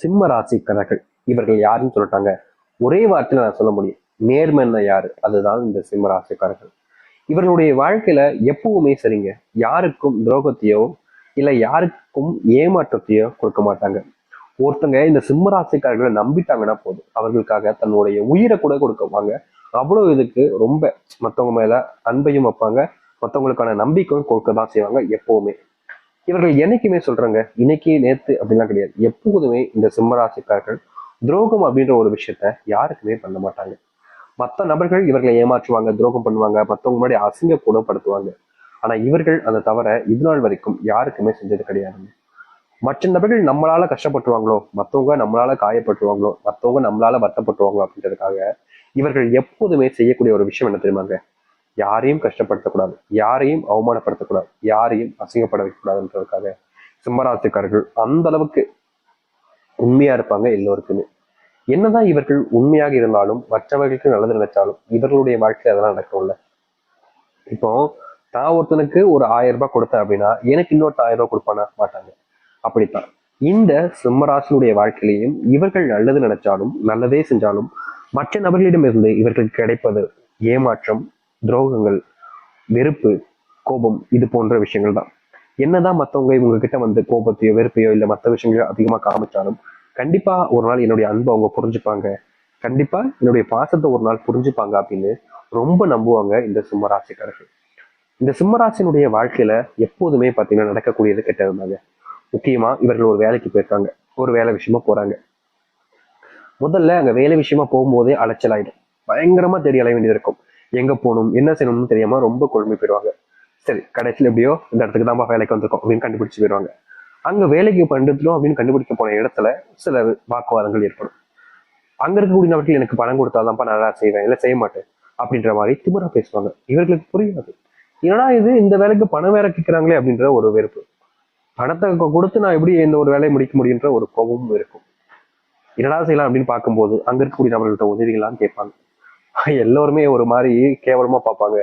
சிம்ம ராசிக்காரர்கள் இவர்கள் யாருன்னு சொல்லிட்டாங்க. ஒரே வார்த்தையில நான் சொல்ல முடியும், நேர்மைன்னா யாரு, அதுதான் இந்த சிம்ம ராசிக்காரர்கள். இவர்களுடைய வாழ்க்கையில எப்பவுமே சரிங்க, யாருக்கும் துரோகத்தையோ இல்ல யாருக்கும் ஏமாற்றத்தையோ கொடுக்க மாட்டாங்க. ஒருத்தங்க இந்த சிம்ம ராசிக்காரர்களை நம்பிட்டாங்கன்னா போதும், அவர்களுக்காக தன்னுடைய உயிரை கூட கொடுக்குவாங்க. அவ்வளவு இதுக்கு ரொம்ப மற்றவங்க மேல அன்பையும் வைப்பாங்க, மற்றவங்களுக்கான நம்பிக்கையும் கொடுக்க தான் செய்வாங்க எப்பவுமே. இவர்கள் என்னைக்குமே சொல்றாங்க, இன்னைக்கு நேத்து அப்படிலாம் கிடையாது. எப்போதுமே இந்த சிம்மராசிக்காரர்கள் துரோகம் அப்படின்ற ஒரு விஷயத்த யாருக்குமே பண்ண மாட்டாங்க. மற்ற நபர்கள் இவர்களை ஏமாற்றுவாங்க, துரோகம் பண்ணுவாங்க, மற்றவங்க முன்னாடி அசிங்க கூடப்படுத்துவாங்க. ஆனா இவர்கள் அந்த தவிர இது நாள் வரைக்கும் யாருக்குமே செஞ்சது கிடையாது. மற்ற நபர்கள் நம்மளால கஷ்டப்பட்டுவாங்களோ, மற்றவங்க நம்மளால காயப்பட்டுவாங்களோ, மற்றவங்க நம்மளால வருத்தப்பட்டுவாங்களோ அப்படின்றதுக்காக இவர்கள் எப்போதுமே செய்யக்கூடிய ஒரு விஷயம் என்ன தெரியுமாங்க, யாரையும் கஷ்டப்படுத்தக்கூடாது, யாரையும் அவமானப்படுத்தக்கூடாது, யாரையும் அசிங்கப்பட வைக்கக்கூடாதுன்றதுக்காக சிம்மராசிக்காரர்கள் அந்த அளவுக்கு உண்மையா இருப்பாங்க எல்லோருக்குமே. என்னதான் இவர்கள் உண்மையாக இருந்தாலும் மற்றவர்களுக்கு நல்லது நினைச்சாலும் இவர்களுடைய வாழ்க்கை அதெல்லாம் நடக்கும்ல. இப்போ நான் ஒருத்தனுக்கு ஒரு 1000 ரூபாய் கொடுத்தேன் அப்படின்னா எனக்கு இன்னொரு 1000 ரூபாய் கொடுப்பானா? மாட்டாங்க. அப்படித்தான் இந்த சிம்மராசினுடைய வாழ்க்கையிலையும் இவர்கள் நல்லது நினைச்சாலும் நல்லதே செஞ்சாலும் மற்ற நபர்களிடமிருந்து இவர்களுக்கு கிடைப்பது ஏமாற்றம், துரோகங்கள், வெறுப்பு, கோபம், இது போன்ற விஷயங்கள் தான். என்னதான் மற்றவங்க இவங்க கிட்ட வந்து கோபத்தையோ வெறுப்பையோ இல்லை மற்ற விஷயங்களோ அதிகமாக காமிச்சாலும் கண்டிப்பா ஒரு நாள் என்னுடைய அன்பை அவங்க புரிஞ்சுப்பாங்க, கண்டிப்பா என்னுடைய பாசத்தை ஒரு நாள் புரிஞ்சுப்பாங்க அப்படின்னு ரொம்ப நம்புவாங்க இந்த சிம்மராசிக்காரர்கள். இந்த சிம்மராசினுடைய வாழ்க்கையில எப்போதுமே பார்த்தீங்கன்னா நடக்கக்கூடியது கெட்டதுதாங்க. முக்கியமா இவர்கள் ஒரு வேலைக்கு போயிருக்காங்க, ஒரு வேலை விஷயமா போறாங்க. முதல்ல அங்க வேலை விஷயமா போகும்போதே அலைச்சலாயிடும், பயங்கரமா தேடி அலைய வேண்டியது இருக்கும். எங்க போகணும் என்ன செய்யணும்னு தெரியாம ரொம்ப குழம்பி போயிடுவாங்க. சரி, கடைசியில் எப்படியோ இந்த இடத்துக்கு தான் வேலைக்கு வந்திருக்கோம் அப்படின்னு கண்டுபிடிச்சு போயிடுவாங்க. அங்க வேலைக்கு பண்ணிருந்தோம் அப்படின்னு கண்டுபிடிக்க போன இடத்துல சில வாக்குவாதங்கள் ஏற்படும். அங்க இருக்கக்கூடிய நபர்கள் எனக்கு பணம் கொடுத்தாதான்ப்பா நல்லா செய்வேன், இல்லை செய்ய மாட்டேன் அப்படின்ற மாதிரி திமிரா பேசுவாங்க. இவர்களுக்கு புரியாது, ஏன்னா இது இந்த வேலைக்கு பணம் வேற கேட்கிறாங்களே அப்படின்ற ஒரு வெறுப்பு. பணத்தை கொடுத்து நான் எப்படி இந்த ஒரு வேலையை முடிக்க முடியுன்ற ஒரு கோபமும் இருக்கும். என்னடா செய்யலாம் அப்படின்னு பார்க்கும்போது அங்க இருக்கக்கூடிய நபர்கள்ட்ட உதவிகளான்னு கேட்பாங்க. எல்லோருமே ஒரு மாதிரி கேவலமா பார்ப்பாங்க,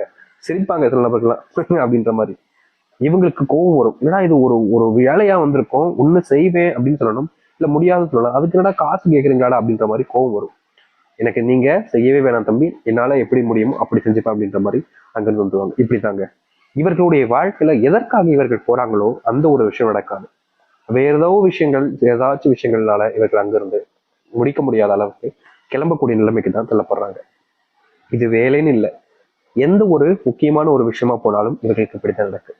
சிரிப்பாங்க சில நபர்கள்லாம் அப்படின்ற மாதிரி. இவங்களுக்கு கோபம் வரும், என்னடா இது ஒரு ஒரு வேலையா வந்திருக்கோம், ஒண்ணு செய்வேன் அப்படின்னு சொல்லணும், இல்ல முடியாதுன்னு சொல்லலாம், அதுக்கு என்னடா காசு கேட்குறீங்களாடா அப்படின்ற மாதிரி கோபம் வரும். எனக்கு நீங்க செய்யவே வேணாம் தம்பி, என்னால எப்படி முடியுமோ அப்படி செஞ்சுப்பேன் அப்படின்ற மாதிரி அங்கிருந்து வந்துருவாங்க. இப்படித்தாங்க இவர்களுடைய வாழ்க்கையில எதற்காக இவர்கள் போறாங்களோ அந்த ஒரு விஷயம் நடக்காது. வேற ஏதோ விஷயங்கள், ஏதாச்சும் விஷயங்கள்னால இவர்கள் அங்கிருந்து முடிக்க முடியாத அளவுக்கு கிளம்பக்கூடிய நிலைமைக்கு தான் தள்ளப்படுறாங்க. இது வேலைன்னு இல்லை, எந்த ஒரு முக்கியமான ஒரு விஷயமா போனாலும் இவர்களுக்கு இப்படித்தான் நடக்கு.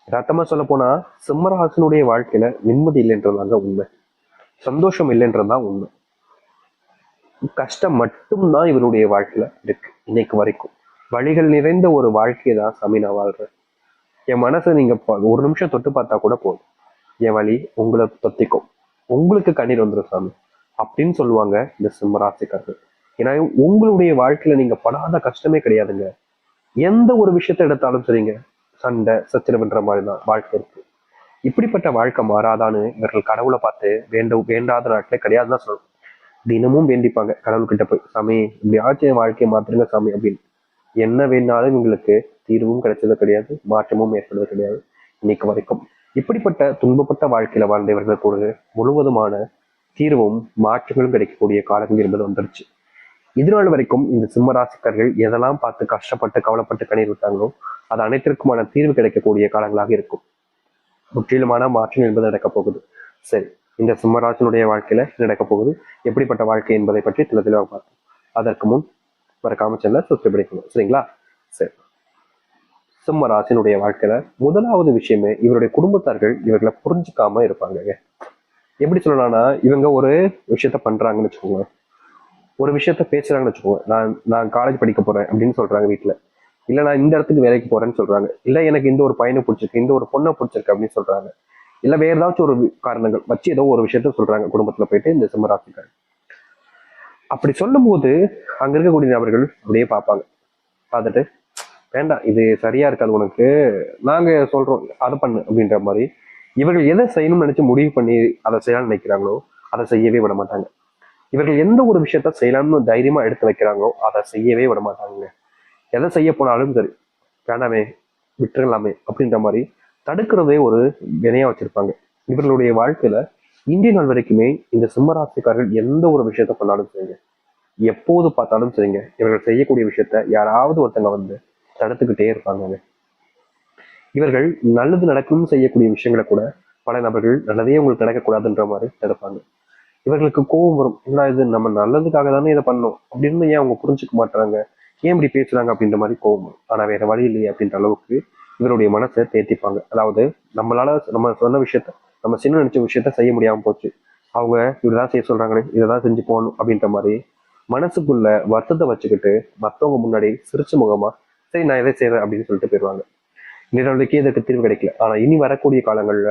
யதார்த்தமா சொல்ல போனா சிம்மராசனுடைய வாழ்க்கையில நிம்மதி இல்லைன்றதாங்க உண்மை, சந்தோஷம் இல்லைன்றதுதான் உண்மை. கஷ்டம் மட்டும்தான் இவருடைய வாழ்க்கையில இருக்கு இன்னைக்கு வரைக்கும். வழிகள் நிறைந்த ஒரு வாழ்க்கையை தான் சாமி நான் வாழ்றேன். என் மனசை நீங்க ஒரு நிமிஷம் தொட்டு பார்த்தா கூட போதும், என் வழி உங்களை தொத்திக்கும், உங்களுக்கு கண்ணீர் வந்துடும் சாமி அப்படின்னு சொல்லுவாங்க இந்த சிம்மராசிக்காரர்கள். ஏன்னா உங்களுடைய வாழ்க்கையில நீங்க படாத கஷ்டமே கிடையாதுங்க. எந்த ஒரு விஷயத்த எடுத்தாலும் சரிங்க, சண்டை சச்சரவுன்ற மாதிரி தான் வாழ்க்கை இருக்கு. இப்படிப்பட்ட வாழ்க்கை மாறாதான்னு இவர்கள் கடவுளை பார்த்து வேண்டாத நாட்களே கிடையாதுதான் சொல்லணும். தினமும் வேண்டிப்பாங்க கடவுள்கிட்ட போய், சாமி இப்படியாச்சும் வாழ்க்கையை மாத்திருங்க சாமி அப்படின்னு. என்ன வேணாலும் இவங்களுக்கு தீர்வும் கிடைச்சது கிடையாது, மாற்றமும் ஏற்படுவது கிடையாது இன்னைக்கு வரைக்கும். இப்படிப்பட்ட துன்பப்பட்ட வாழ்க்கையில வாழ்ந்தவர்கள் கூட முழுவதுமான தீர்வும் மாற்றங்களும் கிடைக்கக்கூடிய காலங்கள் என்பது வந்துருச்சு. இதனால வரைக்கும் இந்த சிம்மராசிக்கர்கள் எதெல்லாம் பார்த்து கஷ்டப்பட்டு கவலைப்பட்டு கண்ணீர் விட்டாங்களோ அது அனைத்திற்குமான தீர்வு கிடைக்கக்கூடிய காலங்களாக இருக்கும். முற்றிலுமான மாற்றம் என்பது நடக்கப் போகுது. சரி, இந்த சிம்மராசினுடைய வாழ்க்கையில நடக்க போகுது, எப்படிப்பட்ட வாழ்க்கை என்பதை பற்றி தெளிவாக பார்ப்போம். அதற்கு முன் மறக்காம சேனலை சப்ஸ்கிரைப் பண்ணிக்கணும், சரிங்களா? சரி, சிம்ம ராசினுடைய வாழ்க்கையில முதலாவது விஷயமே இவருடைய குடும்பத்தார்கள் இவர்களை புரிஞ்சுக்காம இருப்பாங்க. எப்படி சொல்லலாம்னா, இவங்க ஒரு விஷயத்த பண்றாங்கன்னு வச்சுக்கோங்க, ஒரு விஷயத்த பேசுறாங்கன்னு வச்சுக்கோங்க. நான் நான் காலேஜ் படிக்க போறேன் அப்படின்னு சொல்றாங்க வீட்டுல, இல்ல நான் இந்த இடத்துக்கு வேலைக்கு போறேன்னு சொல்றாங்க, இல்ல எனக்கு இந்த ஒரு பையனை பிடிச்சிருக்கு, இந்த ஒரு பொண்ணை பிடிச்சிருக்கு அப்படின்னு சொல்றாங்க, இல்ல வேற ஏதாச்சும் ஒரு காரணங்கள் வச்சு ஏதோ ஒரு விஷயத்த சொல்றாங்க குடும்பத்துல போயிட்டு இந்த சிம்மராசிக்காரர். அப்படி சொல்லும் போது அங்க இருக்கக்கூடிய நபர்கள் அப்படியே பார்ப்பாங்க, பார்த்துட்டு வேண்டாம் இது சரியா இருக்காது உனக்கு, நாங்க சொல்றோம் அதை பண்ணு அப்படின்ற மாதிரி. இவர்கள் எதை செய்யணும்னு நினைச்சு முடிவு பண்ணி அதை செய்யலாம்னு நினைக்கிறாங்களோ அதை செய்யவே விட மாட்டாங்க. இவர்கள் எந்த ஒரு விஷயத்த செய்யலாம்னு தைரியமா எடுத்து வைக்கிறாங்களோ அதை செய்யவே விட மாட்டாங்க. எதை செய்ய போனாலும் சரி, வேண்டாமே விட்டுறலாமே அப்படின்ற மாதிரி தடுக்கிறதே ஒரு வினையா வச்சிருப்பாங்க. இவர்களுடைய வாழ்க்கையில இந்திய நாள் வரைக்குமே இந்த சிம்மராசிக்காரர்கள் எந்த ஒரு விஷயத்த பண்ணாலும் சரிங்க, எப்போது பார்த்தாலும் சரிங்க, இவர்கள் செய்யக்கூடிய விஷயத்த யாராவது ஒருத்தங்க வந்து தடுத்துக்கிட்டே இருப்பாங்க. இவர்கள் நல்லது நடக்கணும்னு செய்யக்கூடிய விஷயங்களை கூட பல நபர்கள் நல்லதே உங்களுக்கு நடக்கக்கூடாதுன்ற மாதிரி தடுப்பாங்க. இவர்களுக்கு கோபம் வரும், என்ன இது நம்ம நல்லதுக்காக தானே இதை பண்ணோம் அப்படின்னு ஏன் அவங்க புரிஞ்சுக்க மாட்டாங்க, ஏன் இப்படி பேசுறாங்க அப்படின்ற மாதிரி கோபம் வரும். ஆனா வேற வழி இல்லையே அப்படின்ற அளவுக்கு இவருடைய மனசை தேத்திப்பாங்க. அதாவது நம்மளால நம்ம சொன்ன விஷயத்த, நம்ம சின்ன நினைச்ச விஷயத்த செய்ய முடியாம போச்சு, அவங்க இப்படிதான் செய்ய சொல்றாங்களே இதைதான் செஞ்சு போகணும் அப்படின்ற மாதிரி மனசுக்குள்ள வருத்தத்தை வச்சுக்கிட்டு மற்றவங்க முன்னாடி சிரிச்ச முகமா சரி நான் எதை செய்யறேன் அப்படின்னு சொல்லிட்டு போயிடுவாங்க. நிறுவனத்துக்கே இதற்கு தீர்வு கிடைக்கல, ஆனா இனி வரக்கூடிய காலங்கள்ல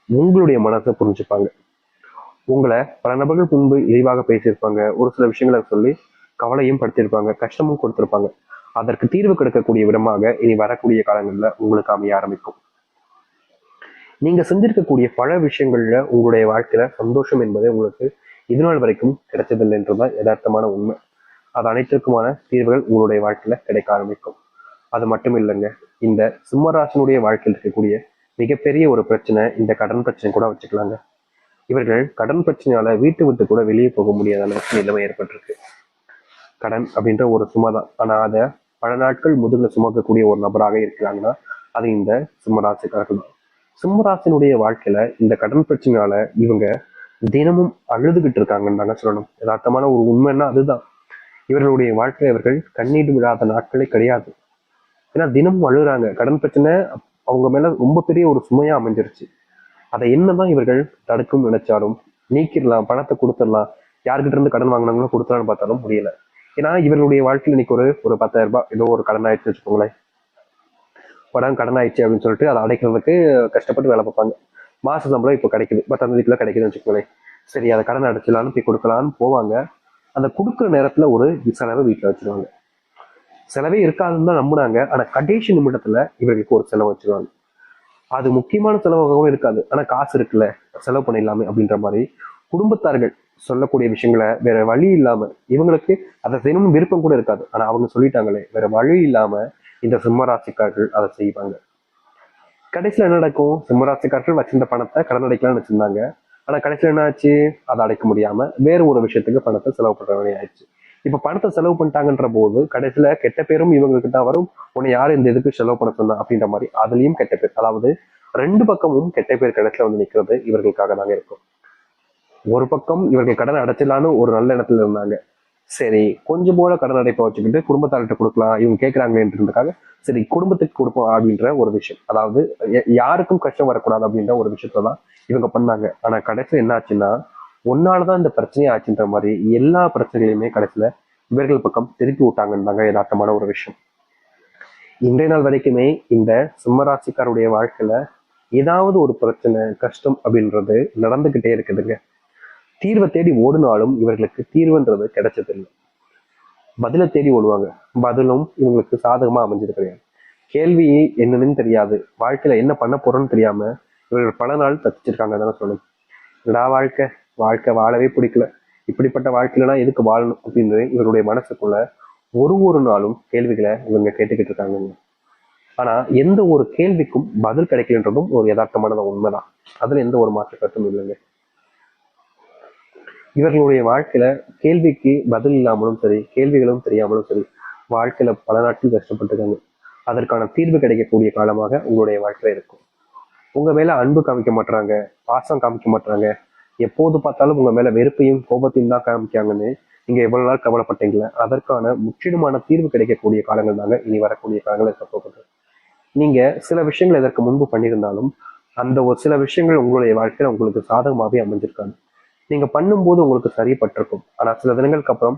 உங்களுடைய மனசை புரிஞ்சுப்பாங்க. உங்களை பல நபர்கள் முன்பு இழிவாக பேசியிருப்பாங்க, ஒரு சில விஷயங்களை சொல்லி கவலையும் படுத்தியிருப்பாங்க, கஷ்டமும் கொடுத்திருப்பாங்க. அதற்கு தீர்வு கிடைக்கக்கூடிய விதமாக இனி வரக்கூடிய காலங்கள்ல உங்களுக்கு அமைய ஆரம்பிக்கும். நீங்க செஞ்சிருக்கக்கூடிய பல விஷயங்கள்ல உங்களுடைய வாழ்க்கையில சந்தோஷம் என்பது உங்களுக்கு இதுநாள் வரைக்கும் கிடைச்சதில்லை என்றுதான் யதார்த்தமான உண்மை. அது அனைத்திற்குமான தீர்வுகள் உங்களுடைய வாழ்க்கையில கிடைக்க ஆரம்பிக்கும். அது மட்டும் இல்லைங்க, இந்த சிம்மராசனுடைய வாழ்க்கையில் இருக்கக்கூடிய மிகப்பெரிய ஒரு பிரச்சனை இந்த கடன் பிரச்சனை கூட வச்சுக்கலாங்க. இவர்கள் கடன் பிரச்சனையால வீட்டு விட்டு கூட வெளியே போக முடியாத அளவுக்கு நிலைமை ஏற்பட்டிருக்கு. கடன் அப்படின்ற ஒரு சுமை தான், ஆனா அதை பல நாட்கள் முதுகுல சுமக்கக்கூடிய ஒரு நபராக இருக்கிறாங்கன்னா அது இந்த சிம்மராசிக்காரர்கள் தான். சிம்மராசினுடைய வாழ்க்கையில இந்த கடன் பிரச்சனையால இவங்க தினமும் அழுதுகிட்டு இருக்காங்கன்னு தாங்க சொல்லணும். யதார்த்தமான ஒரு உண்மைன்னா அதுதான். இவர்களுடைய வாழ்க்கையில இவர்கள் கண்ணீர் விழாத நாட்களே கிடையாது. ஏன்னா தினமும் அழுகுறாங்க. கடன் பிரச்சனை அவங்க மேல ரொம்ப பெரிய ஒரு சுமையா அமைஞ்சிருச்சு. அதை என்னதான் இவர்கள் தடுக்கும் நினைச்சாலும் நீக்கிடலாம், பணத்தை கொடுத்துடலாம், யார்கிட்ட இருந்து கடன் வாங்கினாங்களோ கொடுத்துலான்னு பார்த்தாலும் முடியல. ஏன்னா இவர்களுடைய வாழ்க்கையில் இன்னைக்கு ஒரு 10,000 ரூபாய் ஏதோ ஒரு கடன் ஆயிடுச்சு வச்சுக்கோங்களேன். படம் கடன் ஆயிடுச்சு அப்படின்னு சொல்லிட்டு அதை அடைக்கிறதுக்கு கஷ்டப்பட்டு வேலை பார்ப்பாங்க. மாச சம்பளம் இப்போ கிடைக்குது, 10ஆம் தேதிக்குள்ள கிடைக்குதுன்னு வச்சுக்கோங்களேன். சரி அதை கடன் அடைச்சலான்னு போய் கொடுக்கலான்னு போவாங்க. அந்த கொடுக்குற நேரத்துல ஒரு செலவை வீட்டில் வச்சிருவாங்க. செலவே இருக்காதுன்னு தான் நம்புனாங்க, ஆனா கடைசி நிமிடத்துல இவர்களுக்கு ஒரு செலவு வச்சிருவாங்க. அது முக்கியமான செலவாகவும் இருக்காது, ஆனா காசு இருக்குல்ல செலவு பண்ணிடலாமே அப்படின்ற மாதிரி குடும்பத்தார்கள் சொல்லக்கூடிய விஷயங்களை வேற வழி இல்லாம இவங்களுக்கு அதை செய்யணும்னு விருப்பம் கூட இருக்காது, ஆனா அவங்க சொல்லிட்டாங்களே வேற வழி இல்லாம இந்த சிம்மராசிக்காரர்கள் அதை செய்வாங்க. கடைசியில என்ன நடக்கும், சிம்மராசிக்காரர்கள் வச்சிருந்த பணத்தை கடன் அடைக்கலாம்னு வச்சிருந்தாங்க. ஆனா கடைசியில என்ன ஆச்சு, அதை அடைக்க முடியாம வேற ஒரு விஷயத்துக்கு பணத்தை செலவு பண்ற வேலையை ஆயிடுச்சு. இப்ப பணத்தை செலவு பண்ணிட்டாங்கன்ற போது கடைசியில கெட்ட பேரும் இவங்களுக்கு தான் வரும். உன்னை யாரு இந்த இதுக்கு செலவு பண்ண சொன்னா அப்படின்ற மாதிரி அதுலயும் கெட்ட பேர். அதாவது ரெண்டு பக்கமும் கெட்ட பேர் கடைசியில வந்து நிக்கிறது இவர்களுக்காக தாங்க இருக்கும். ஒரு பக்கம் இவர்கள் கடன் அடைச்சிடலான்னு ஒரு நல்ல இடத்துல இருந்தாங்க. சரி கொஞ்சம் போல கடன் அடைப்பை வச்சுக்கிட்டு குடும்பத்தார்கிட்ட கொடுக்கலாம், இவங்க கேட்கறாங்களேன்றதுக்காக சரி குடும்பத்துக்கு கொடுப்போம் அப்படின்ற ஒரு விஷயம். அதாவது யாருக்கும் கஷ்டம் வரக்கூடாது அப்படின்ற ஒரு விஷயத்தான் இவங்க பண்ணாங்க. ஆனா கடைசியில் என்ன ஆச்சுன்னா, ஒன்னாலதான் இந்த பிரச்சனையே ஆச்சுன்ற மாதிரி எல்லா பிரச்சனைகளையுமே கடைசியில இவர்கள் பக்கம் திருப்பி விட்டாங்கன்னு தாங்க யதார்த்தமான ஒரு விஷயம். இன்றைய நாள் வரைக்குமே இந்த சிம்மராசிக்காருடைய வாழ்க்கையில ஏதாவது ஒரு பிரச்சனை கஷ்டம் அப்படின்றது நடந்துகிட்டே இருக்குதுங்க. தீர்வை தேடி ஓடினாலும் இவர்களுக்கு தீர்வுன்றது கிடைச்சதில்லை. பதிலை தேடி ஓடுவாங்க, பதிலும் இவங்களுக்கு சாதகமா அமைஞ்சது கிடையாது. கேள்வி என்னன்னு தெரியாது, வாழ்க்கையில என்ன பண்ண போறோம்னு தெரியாம இவர்கள் பல நாள் தப்பிச்சிருக்காங்க தானே சொல்லணும். என்னடா வாழ்க்கை, வாழ்க்கை வாழவே பிடிக்கல, இப்படிப்பட்ட வாழ்க்கையிலனா எதுக்கு வாழணும் அப்படின்னு இவருடைய மனசுக்குள்ள ஒரு நாளும் கேள்விகளை இவங்க கேட்டுக்கிட்டு இருக்காங்க. ஆனா எந்த ஒரு கேள்விக்கும் பதில் கிடைக்கலன்றதும் ஒரு யதார்த்தமான உண்மைதான். அதுல எந்த ஒரு மாற்று கருத்தும் இல்லைங்க. இவர்களுடைய வாழ்க்கையில கேள்விக்கு பதில் இல்லாமலும் சரி, கேள்விகளும் தெரியாமலும் சரி, வாழ்க்கையில பல நாட்கள் கஷ்டப்பட்டுருக்காங்க. அதற்கான தீர்வு கிடைக்கக்கூடிய காலமாக உங்களுடைய வாழ்க்கையில இருக்கும். உங்க மேல அன்பு காமிக்க மாட்டாங்க, பாசம் காமிக்க மாட்டாங்க, எப்போது பார்த்தாலும் உங்க மேல வெறுப்பையும் கோபத்தையும் தான் காமிக்காங்கன்னு நீங்க எவ்வளவு நாள் கவலைப்பட்டீங்களே, அதற்கான முற்றிலுமான தீர்வு கிடைக்கக்கூடிய காலங்கள் தாங்க இனி வரக்கூடிய காலங்கள் இருக்க. நீங்க சில விஷயங்கள் இதற்கு முன்பு பண்ணியிருந்தாலும் அந்த ஒரு சில விஷயங்கள் உங்களுடைய வாழ்க்கையில உங்களுக்கு சாதகமாகவே அமைஞ்சிருக்காங்க. நீங்க பண்ணும்போது உங்களுக்கு சரிப்பட்டிருக்கும், ஆனா சில தினங்களுக்கு அப்புறம்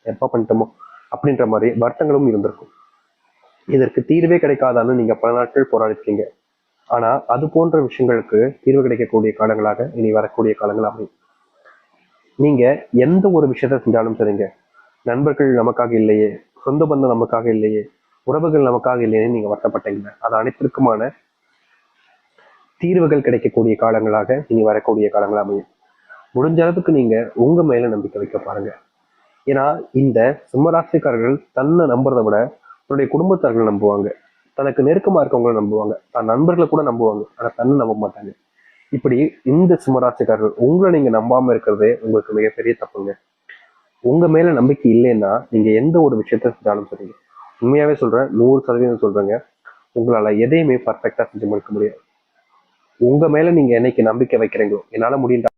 எப்ப பண்ணிட்டோமோ அப்படின்ற மாதிரி வருத்தங்களும் இருந்திருக்கும். இதற்கு தீர்வே கிடைக்காதான்னு நீங்க பல நாட்கள் போராடிருக்கீங்க. ஆனா அது போன்ற விஷயங்களுக்கு தீர்வு கிடைக்கக்கூடிய காலங்களாக இனி வரக்கூடிய காலங்கள் அமையும். நீங்க எந்த ஒரு விஷயத்த செஞ்சாலும் சரிங்க, நண்பர்கள் நமக்காக இல்லையே, சொந்த பந்தம் நமக்காக இல்லையே, உறவுகள் நமக்காக இல்லையே நீங்க வருத்தப்பட்டீங்க, அது அனைத்திற்குமான தீர்வுகள் கிடைக்கக்கூடிய காலங்களாக இனி வரக்கூடிய காலங்கள் அமையும். முடிஞ்ச அளவுக்கு நீங்க உங்க மேல நம்பிக்கை வைக்க பாருங்க. ஏன்னா இந்த சிம்மராசிக்காரர்கள் தன்னை நம்புறதை விட தன்னுடைய குடும்பத்தார்கள் நம்புவாங்க, தனக்கு நெருக்கமா இருக்கவங்களை நம்புவாங்க, தன் நண்பர்களை கூட நம்புவாங்க, ஆனா தன்னை நம்ப மாட்டாங்க. இப்படி இந்த சிம்மராசிக்காரர்கள் உங்களை நீங்க நம்பாம இருக்கிறதே உங்களுக்கு மிகப்பெரிய தப்புங்க. உங்க மேல நம்பிக்கை இல்லைன்னா நீங்க எந்த ஒரு விஷயத்த செஞ்சாலும் சரிங்க. உண்மையாவே சொல்றேன், 100% சொல்றேங்க. உங்களால எதையுமே பர்ஃபெக்டா செஞ்சு முடிக்க முடியாது. உங்க மேல நீங்க என்னைக்கு நம்பிக்கை வைக்கிறீங்களோ, என்னால முடியும்